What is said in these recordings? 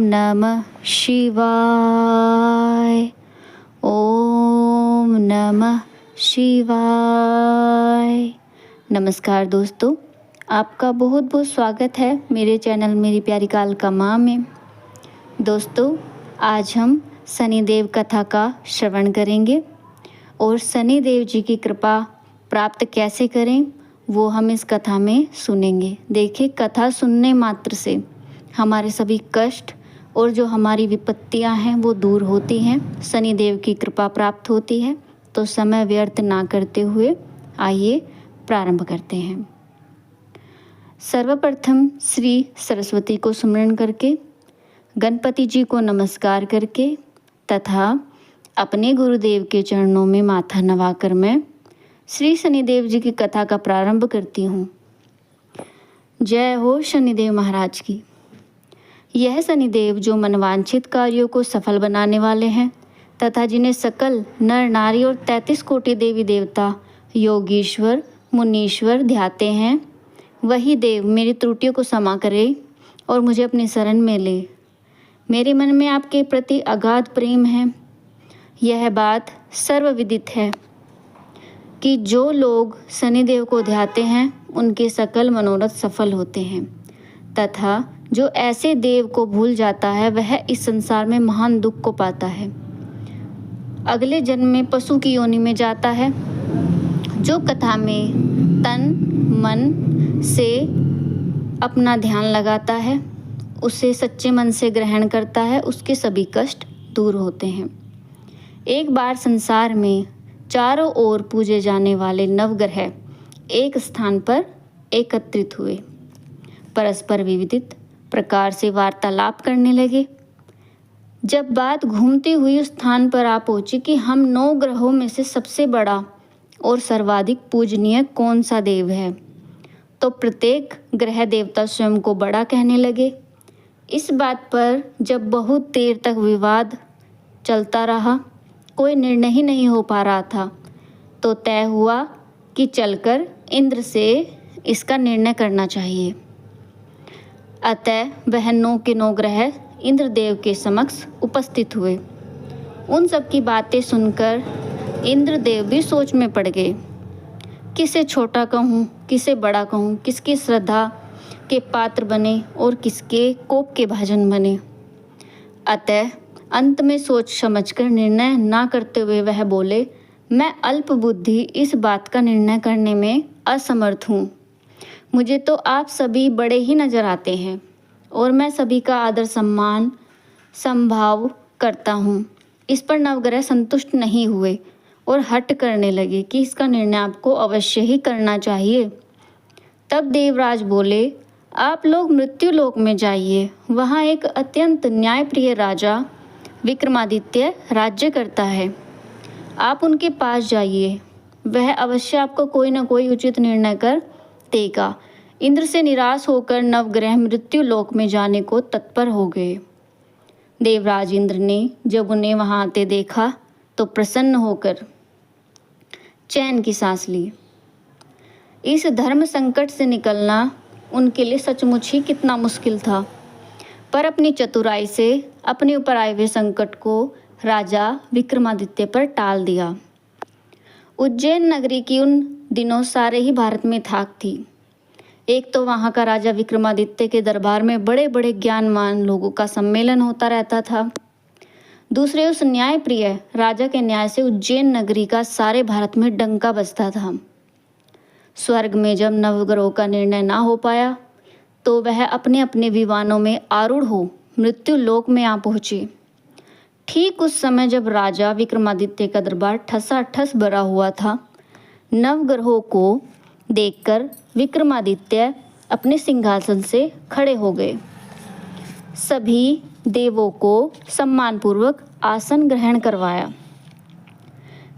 नमः शिवाय। ओम नमः शिवाय। नमस्कार दोस्तों, आपका बहुत बहुत स्वागत है मेरे चैनल मेरी प्यारी कालका माँ में। दोस्तों, आज हम शनिदेव कथा का श्रवण करेंगे और शनिदेव जी की कृपा प्राप्त कैसे करें वो हम इस कथा में सुनेंगे। देखिए, कथा सुनने मात्र से हमारे सभी कष्ट और जो हमारी विपत्तियां हैं वो दूर होती हैं, शनिदेव की कृपा प्राप्त होती है। तो समय व्यर्थ ना करते हुए आइए प्रारंभ करते हैं। सर्वप्रथम श्री सरस्वती को स्मरण करके, गणपति जी को नमस्कार करके तथा अपने गुरुदेव के चरणों में माथा नवाकर मैं श्री शनिदेव जी की कथा का प्रारंभ करती हूँ। जय हो शनिदेव महाराज की। यह शनिदेव जो मनवांछित कार्यों को सफल बनाने वाले हैं तथा जिन्हें सकल नर नारी और 33 कोटि देवी देवता योगीश्वर मुनीश्वर ध्याते हैं, वही देव मेरी त्रुटियों को क्षमा करे और मुझे अपनी शरण में ले। मेरे मन में आपके प्रति अगाध प्रेम है। यह बात सर्वविदित है कि जो लोग शनिदेव को ध्याते हैं उनके सकल मनोरथ सफल होते हैं तथा जो ऐसे देव को भूल जाता है वह इस संसार में महान दुख को पाता है, अगले जन्म में पशु की योनि में जाता है। जो कथा में तन मन से अपना ध्यान लगाता है, उसे सच्चे मन से ग्रहण करता है, उसके सभी कष्ट दूर होते हैं। एक बार संसार में चारों ओर पूजे जाने वाले नवग्रह एक स्थान पर एकत्रित हुए, परस्पर विविध प्रकार से वार्तालाप करने लगे। जब बात घूमती हुई उस स्थान पर आ पहुंची कि हम 9 ग्रहों में से सबसे बड़ा और सर्वाधिक पूजनीय कौन सा देव है, तो प्रत्येक ग्रह देवता स्वयं को बड़ा कहने लगे। इस बात पर जब बहुत देर तक विवाद चलता रहा, कोई निर्णय ही नहीं हो पा रहा था, तो तय हुआ कि चलकर इंद्र से इसका निर्णय करना चाहिए। अतः वह 9 के 9 ग्रह इंद्रदेव के समक्ष उपस्थित हुए। उन सब की बातें सुनकर इंद्रदेव भी सोच में पड़ गए, किसे छोटा कहूँ किसे बड़ा कहूँ, किसकी श्रद्धा के पात्र बने और किसके कोप के भाजन बने। अतः अंत में सोच समझकर निर्णय ना करते हुए वह बोले, मैं अल्प बुद्धि इस बात का निर्णय करने में असमर्थ हूँ। मुझे तो आप सभी बड़े ही नज़र आते हैं और मैं सभी का आदर सम्मान संभाव करता हूँ। इस पर नवग्रह संतुष्ट नहीं हुए और हट करने लगे कि इसका निर्णय आपको अवश्य ही करना चाहिए। तब देवराज बोले, आप लोग मृत्यु लोक में जाइए, वहाँ एक अत्यंत न्यायप्रिय राजा विक्रमादित्य राज्य करता है। आप उनके पास जाइए, वह अवश्य आपको कोई न कोई उचित निर्णय कर देगा। इंद्र से निराश होकर नवग्रह मृत्यु लोक में जाने को तत्पर हो गए। देवराज इंद्र ने जब उन्हें वहां आते देखा तो प्रसन्न होकर चैन की सांस ली। इस धर्म संकट से निकलना उनके लिए सचमुच ही कितना मुश्किल था, पर अपनी चतुराई से अपने ऊपर आए हुए संकट को राजा विक्रमादित्य पर टाल दिया। उज्जैन नगरी की उन दिनों सारे ही भारत में थाक थी। एक तो वहाँ का राजा विक्रमादित्य के दरबार में बड़े बड़े ज्ञानवान लोगों का सम्मेलन होता रहता था। दूसरे उस न्यायप्रिय राजा के न्याय से उज्जैन नगरी का सारे भारत में डंका बजता था। स्वर्ग में जब नवग्रहों का निर्णय ना हो पाया तो वह अपने अपने विमानों में आरूढ़ हो मृत्यु लोक में आ पहुँचे। ठीक उस समय जब राजा विक्रमादित्य का दरबार ठसाठस भरा हुआ था, नवग्रहों को देखकर विक्रमादित्य अपने सिंहासन से खड़े हो गए। सभी देवों को सम्मानपूर्वक आसन ग्रहण करवाया,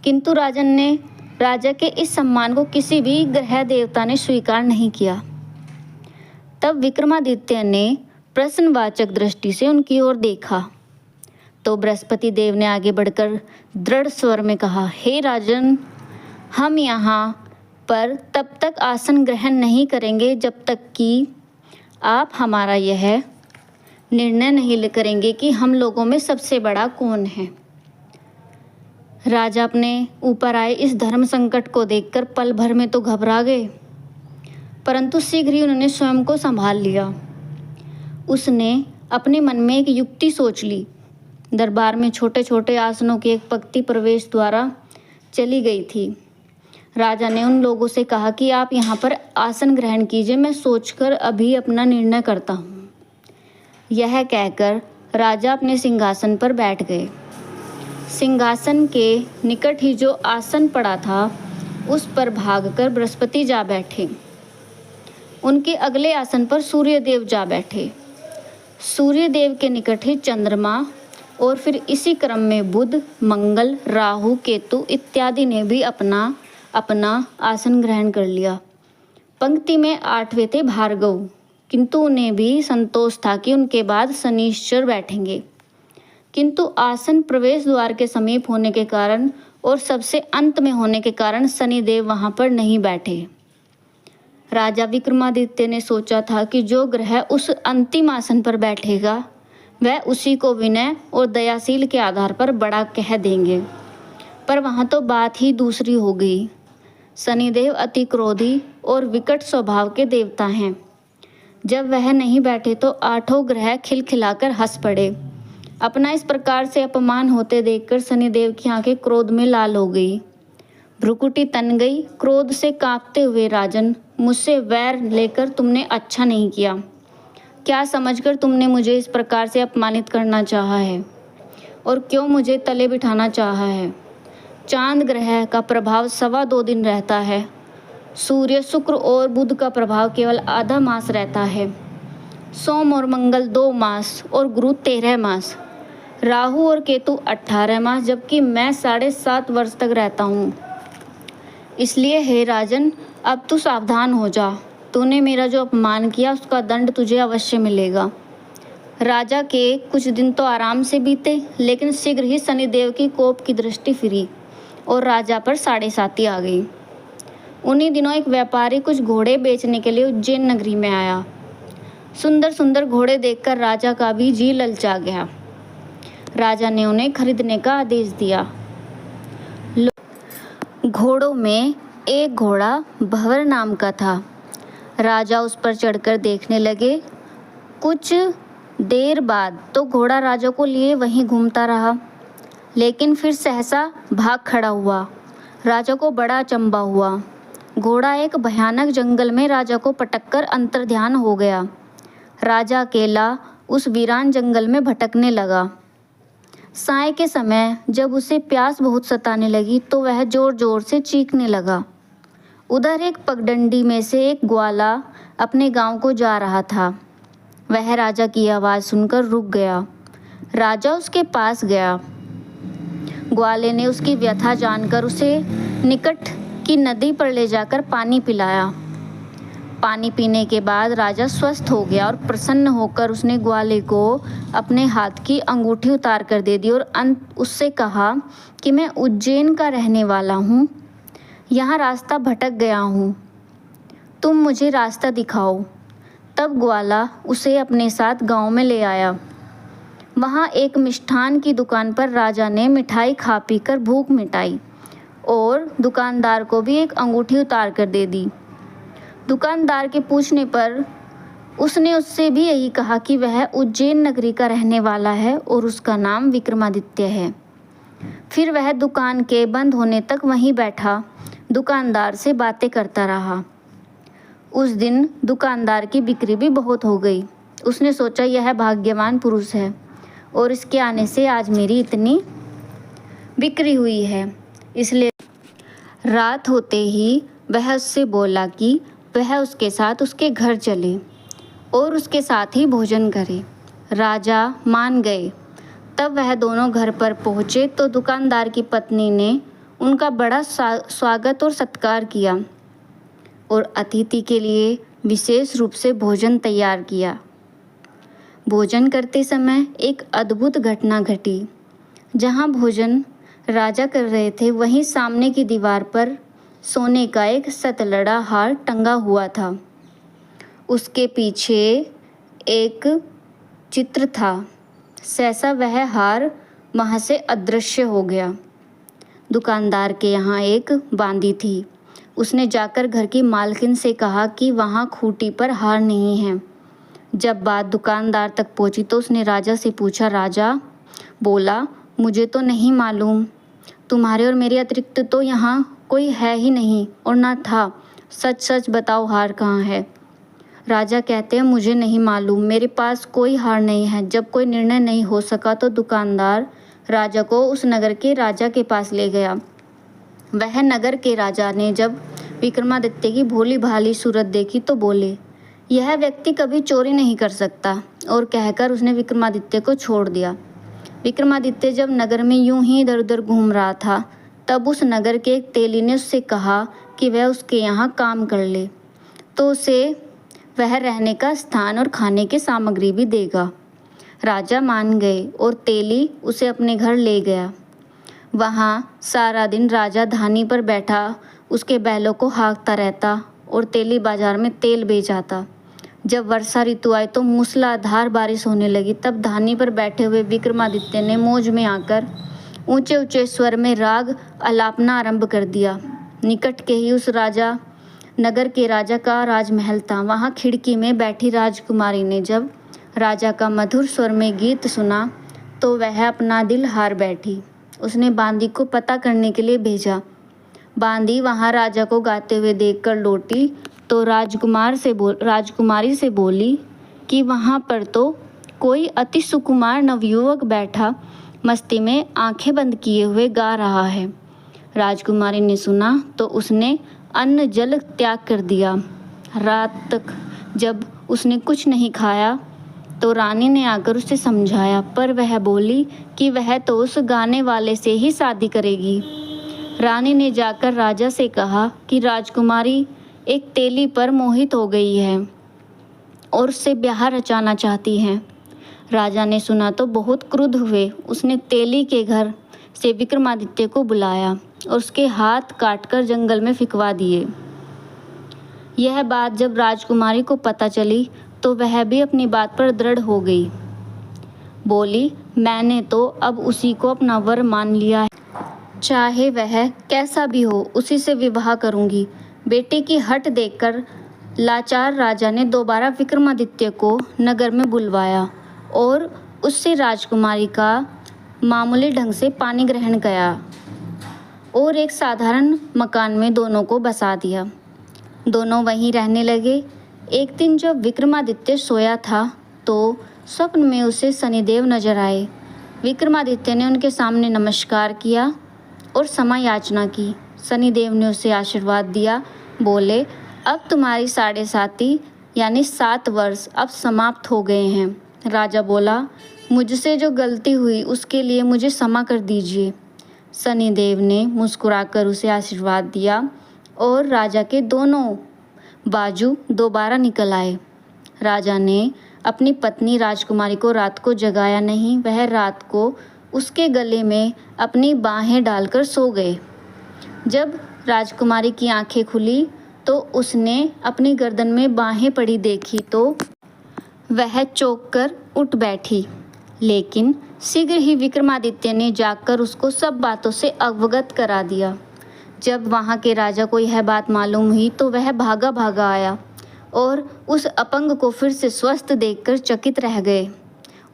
किंतु राजन ने राजा के इस सम्मान को किसी भी ग्रह देवता ने स्वीकार नहीं किया। तब विक्रमादित्य ने प्रश्नवाचक दृष्टि से उनकी ओर देखा तो बृहस्पति देव ने आगे बढ़कर दृढ़ स्वर में कहा, हे राजन, हम यहाँ पर तब तक आसन ग्रहण नहीं करेंगे जब तक कि आप हमारा यह निर्णय नहीं करेंगे कि हम लोगों में सबसे बड़ा कौन है। राजा अपने ऊपर आए इस धर्म संकट को देखकर पल भर में तो घबरा गए, परंतु शीघ्र ही उन्होंने स्वयं को संभाल लिया। उसने अपने मन में एक युक्ति सोच ली। दरबार में छोटे छोटे आसनों की एक पंक्ति प्रवेश द्वारा चली गई थी। राजा ने उन लोगों से कहा कि आप यहाँ पर आसन ग्रहण कीजिए, मैं सोचकर अभी अपना निर्णय करता हूँ। यह कहकर राजा अपने सिंहासन पर बैठ गए। सिंहासन के निकट ही जो आसन पड़ा था उस पर भागकर बृहस्पति जा बैठे। उनके अगले आसन पर सूर्यदेव जा बैठे। सूर्यदेव के निकट ही चंद्रमा और फिर इसी क्रम में बुध, मंगल, राहु, केतु इत्यादि ने भी अपना अपना आसन ग्रहण कर लिया। पंक्ति में 8वें थे भार्गव, किंतु उन्हें भी संतोष था कि उनके बाद शनिश्चर बैठेंगे। किंतु आसन प्रवेश द्वार के समीप होने के कारण और सबसे अंत में होने के कारण शनिदेव वहां पर नहीं बैठे। राजा विक्रमादित्य ने सोचा था कि जो ग्रह उस अंतिम आसन पर बैठेगा वह उसी को विनय और दयाशील के आधार पर बड़ा कह देंगे, पर वहां तो बात ही दूसरी हो गई। शनिदेव अति क्रोधी और विकट स्वभाव के देवता हैं। जब वह नहीं बैठे तो 8 ग्रह खिलखिलाकर हंस पड़े। अपना इस प्रकार से अपमान होते देखकर शनिदेव की आंखें क्रोध में लाल हो गई, भ्रुकुटी तन गई। क्रोध से कांपते हुए राजन, मुझसे वैर लेकर तुमने अच्छा नहीं किया। क्या समझकर तुमने मुझे इस प्रकार से अपमानित करना चाहा है और क्यों मुझे तले बिठाना चाहा है? चांद ग्रह का प्रभाव 2.25 दिन रहता है। सूर्य, शुक्र और बुध का प्रभाव केवल आधा मास रहता है। सोम और मंगल 2 मास और गुरु 13 मास। राहु और केतु 18 मास, जबकि मैं 7.5 वर्ष तक रहता हूँ। इसलिए हे राजन, अब तू सावधान हो जा। तूने मेरा जो अपमान किया उसका दंड तुझे अवश्य मिलेगा। राजा के कुछ दिन तो आराम से बीते, लेकिन शीघ्र ही शनिदेव की कोप की दृष्टि फिरी और राजा पर 7.5 आ गई। उन्हीं दिनों एक व्यापारी कुछ घोड़े बेचने के लिए उज्जैन नगरी में आया। सुंदर सुंदर घोड़े देखकर राजा का भी जी ललचा गया। राजा ने उन्हें खरीदने का आदेश दिया। घोड़ों में एक घोड़ा भंवर नाम का था। राजा उस पर चढ़कर देखने लगे। कुछ देर बाद तो घोड़ा राजा को लिए वहीं घूमता रहा, लेकिन फिर सहसा भाग खड़ा हुआ। राजा को बड़ा अचंभा हुआ। घोड़ा एक भयानक जंगल में राजा को पटककर अंतर्ध्यान हो गया। राजा अकेला उस वीरान जंगल में भटकने लगा। साय के समय जब उसे प्यास बहुत सताने लगी तो वह जोर जोर से चीखने लगा। उधर एक पगडंडी में से एक ग्वाला अपने गांव को जा रहा था। वह राजा की आवाज़ सुनकर रुक गया। राजा उसके पास गया। ग्वाले ने उसकी व्यथा जानकर उसे निकट की नदी पर ले जाकर पानी पिलाया। पानी पीने के बाद राजा स्वस्थ हो गया और प्रसन्न होकर उसने ग्वाले को अपने हाथ की अंगूठी उतार कर दे दी और उससे कहा कि मैं उज्जैन का रहने वाला हूँ, यहाँ रास्ता भटक गया हूँ, तुम मुझे रास्ता दिखाओ। तब ग्वाला उसे अपने साथ गांव में ले आया। वहाँ एक मिष्ठान की दुकान पर राजा ने मिठाई खा पी कर भूख मिटाई और दुकानदार को भी एक अंगूठी उतार कर दे दी। दुकानदार के पूछने पर उसने उससे भी यही कहा कि वह उज्जैन नगरी का रहने वाला है और उसका नाम विक्रमादित्य है। फिर वह दुकान के बंद होने तक वहीं बैठा दुकानदार से बातें करता रहा। उस दिन दुकानदार की बिक्री भी बहुत हो गई। उसने सोचा यह भाग्यवान पुरुष है और इसके आने से आज मेरी इतनी बिक्री हुई है। इसलिए रात होते ही वह उससे बोला कि वह उसके साथ उसके घर चले और उसके साथ ही भोजन करे। राजा मान गए। तब वह दोनों घर पर पहुँचे तो दुकानदार की पत्नी ने उनका बड़ा स्वागत और सत्कार किया और अतिथि के लिए विशेष रूप से भोजन तैयार किया। भोजन करते समय एक अद्भुत घटना घटी। जहाँ भोजन राजा कर रहे थे वहीं सामने की दीवार पर सोने का एक सतलड़ा हार टंगा हुआ था। उसके पीछे एक चित्र था, सहसा वह हार वहाँ से अदृश्य हो गया। दुकानदार के यहाँ एक बांदी थी। उसने जाकर घर की मालकिन से कहा कि वहाँ खूंटी पर हार नहीं है। जब बात दुकानदार तक पहुँची तो उसने राजा से पूछा। राजा बोला, मुझे तो नहीं मालूम, तुम्हारे और मेरे अतिरिक्त तो यहाँ कोई है ही नहीं और ना था। सच सच बताओ, हार कहाँ है? राजा कहते हैं, मुझे नहीं मालूम, मेरे पास कोई हार नहीं है। जब कोई निर्णय नहीं हो सका तो दुकानदार राजा को उस नगर के राजा के पास ले गया। वह नगर के राजा ने जब विक्रमादित्य की भोली भाली सूरत देखी तो बोले, यह व्यक्ति कभी चोरी नहीं कर सकता, और कहकर उसने विक्रमादित्य को छोड़ दिया। विक्रमादित्य जब नगर में यूं ही इधर उधर घूम रहा था, तब उस नगर के एक तेली ने उससे कहा कि वह उसके यहाँ काम कर ले तो उसे वह रहने का स्थान और खाने की सामग्री भी देगा। राजा मान गए और तेली उसे अपने घर ले गया। वहाँ सारा दिन राजा धानी पर बैठा उसके बैलों को हाँकता रहता और तेली बाजार में तेल बेच आता। जब वर्षा ऋतु आई तो मूसलाधार बारिश होने लगी। तब धानी पर बैठे हुए विक्रमादित्य ने मौज में आकर ऊंचे ऊंचे स्वर में राग आलापना आरंभ कर दिया। निकट के ही उस नगर के राजा का राजमहल था। वहाँ खिड़की में बैठी राजकुमारी ने जब राजा का मधुर स्वर में गीत सुना तो वह अपना दिल हार बैठी। उसने बांदी को पता करने के लिए भेजा। बांदी वहाँ राजा को गाते हुए देखकर लौटी तो राजकुमारी से बोली कि वहाँ पर तो कोई अति सुकुमार नवयुवक बैठा मस्ती में आंखें बंद किए हुए गा रहा है। राजकुमारी ने सुना तो उसने अन्न जल त्याग कर दिया। रात तक जब उसने कुछ नहीं खाया तो रानी ने आकर उसे समझाया, पर वह बोली कि वह तो उस गाने वाले से ही शादी करेगी। रानी ने जाकर राजा से कहा कि राजकुमारी एक तेली पर मोहित हो गई है और उससे ब्याह रचाना चाहती है। राजा ने सुना तो बहुत क्रुद्ध हुए। उसने तेली के घर से विक्रमादित्य को बुलाया और उसके हाथ काटकर जंगल में फिकवा दिए। यह बात जब राजकुमारी को पता चली तो वह भी अपनी बात पर दृढ़ हो गई। बोली, मैंने तो अब उसी को अपना वर मान लिया है, चाहे वह कैसा भी हो उसी से विवाह करूंगी। बेटे की हट देखकर लाचार राजा ने दोबारा विक्रमादित्य को नगर में बुलवाया और उससे राजकुमारी का मामूली ढंग से पानी ग्रहण किया और एक साधारण मकान में दोनों को बसा दिया। दोनों वहीं रहने लगे। एक दिन जब विक्रमादित्य सोया था तो स्वप्न में उसे शनिदेव नजर आए। विक्रमादित्य ने उनके सामने नमस्कार किया और क्षमा याचना की। शनिदेव ने उसे आशीर्वाद दिया। बोले, अब तुम्हारी 7.5 यानी 7 वर्ष अब समाप्त हो गए हैं। राजा बोला, मुझसे जो गलती हुई उसके लिए मुझे क्षमा कर दीजिए। शनिदेव ने मुस्कुराकर उसे आशीर्वाद दिया और राजा के दोनों बाजू दोबारा निकल आए। राजा ने अपनी पत्नी राजकुमारी को रात को जगाया नहीं। वह रात को उसके गले में अपनी बाहें डालकर सो गए। जब राजकुमारी की आंखें खुली तो उसने अपनी गर्दन में बाहें पड़ी देखी तो वह चौंक कर उठ बैठी। लेकिन शीघ्र ही विक्रमादित्य ने जाकर उसको सब बातों से अवगत करा दिया। जब वहाँ के राजा को यह बात मालूम हुई तो वह भागा भागा आया और उस अपंग को फिर से स्वस्थ देखकर चकित रह गए।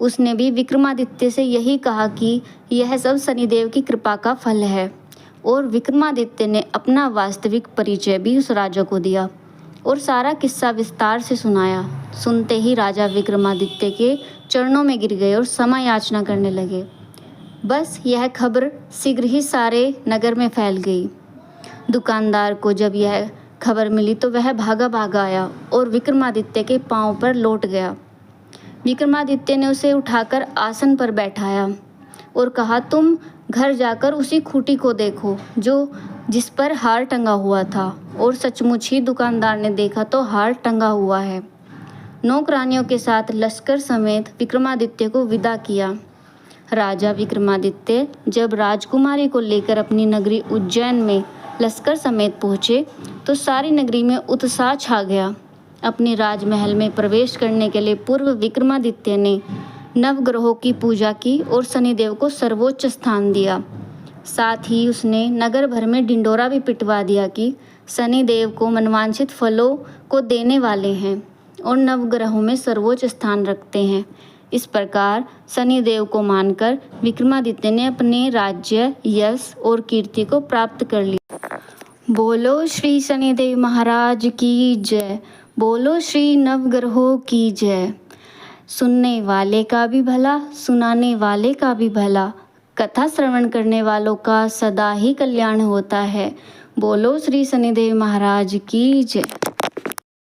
उसने भी विक्रमादित्य से यही कहा कि यह सब शनिदेव की कृपा का फल है और विक्रमादित्य ने अपना वास्तविक परिचय भी उस राजा को दिया और सारा किस्सा विस्तार से सुनाया। सुनते ही राजा विक्रमादित्य के चरणों में गिर गए और क्षमा याचना करने लगे। बस यह खबर शीघ्र ही सारे नगर में फैल गई। दुकानदार को जब यह खबर मिली तो वह भागा भागा आया और विक्रमादित्य के पांव पर लौट गया। विक्रमादित्य ने उसे उठाकर आसन पर बैठाया और कहा, तुम घर जाकर उसी खूंटी को देखो जिस पर हार टंगा हुआ था। और सचमुच ही दुकानदार ने देखा तो हार टंगा हुआ है। नौकरानियों के साथ लश्कर समेत विक्रमादित्य को विदा किया। राजा विक्रमादित्य जब राजकुमारी को लेकर अपनी नगरी उज्जैन में लश्कर समेत पहुँचे तो सारी नगरी में उत्साह छा गया। अपने राजमहल में प्रवेश करने के लिए पूर्व विक्रमादित्य ने नवग्रहों की पूजा की और शनिदेव को सर्वोच्च स्थान दिया। साथ ही उसने नगर भर में ढिंढोरा भी पिटवा दिया कि शनिदेव को मनवांछित फलों को देने वाले हैं और नवग्रहों में सर्वोच्च स्थान रखते हैं। इस प्रकार शनिदेव को मानकर विक्रमादित्य ने अपने राज्य, यश और कीर्ति को प्राप्त कर लिया। बोलो श्री शनिदेव महाराज की जय। बोलो श्री नवग्रहों की जय। सुनने वाले का भी भला, सुनाने वाले का भी भला, कथा श्रवण करने वालों का सदा ही कल्याण होता है। बोलो श्री शनिदेव महाराज की जय।